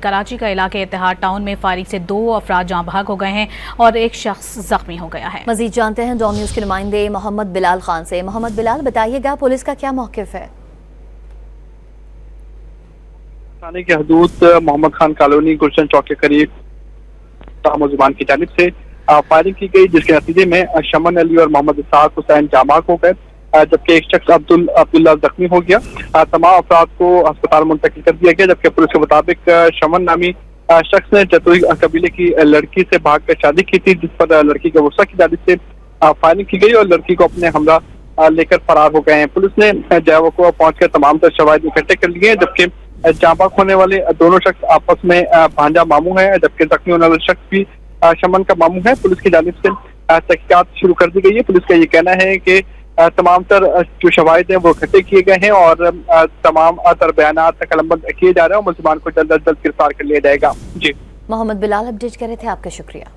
कराची का इलाके इत्तेहाद टाउन में फायरिंग से 2 अफराद जाँ भाग हो गए हैं और एक शख्स जख्मी हो गया है। मजीद जानते हैं डॉन न्यूज के नुमाइंदे मोहम्मद बिलाल खान से। मोहम्मद बिलाल, बताइएगा पुलिस का क्या मौक़िफ़ है? थाने की हदूद मोहम्मद खान कॉलोनी गुलशन चौक के करीब मुलजिमान की जानिब से फायरिंग की गई, जिसके नतीजे में शमन अली और मोहम्मद इसाक हुसैन जाँ भाग हो गए, जबकि एक शख्स अब्दुल्ला जख्मी हो गया। तमाम अफराद को अस्पताल मुंतकिल कर दिया गया, जबकि पुलिस के मुताबिक शमन नामी शख्स ने जतोई कबीले की लड़की से भागकर शादी की थी, जिस पर लड़की के गुस्सा की जानिब से फायरिंग की गई और लड़की को अपने हमरा लेकर फरार हो गए हैं। पुलिस ने जगह को पहुंचकर तमाम तर शवाहिद इकट्ठे कर लिए हैं, जबकि जाँ भाग होने वाले दोनों शख्स आपस में भांजा मामू है, जबकि जख्मी होने वाला शख्स भी शमन का मामू है। पुलिस की जानिब से तहकीकात शुरू कर दी गई है। पुलिस का ये कहना है कि तमाम तर जो शवाहिद हैं वो इकट्ठे किए गए हैं और तमाम तर बयानात कलमबंद किए जा रहे हैं और मुलजिमान को जल्द अज जल्द गिरफ्तार कर लिया जाएगा। जी, मोहम्मद बिलाल अपडेट कर रहे थे, आपका शुक्रिया।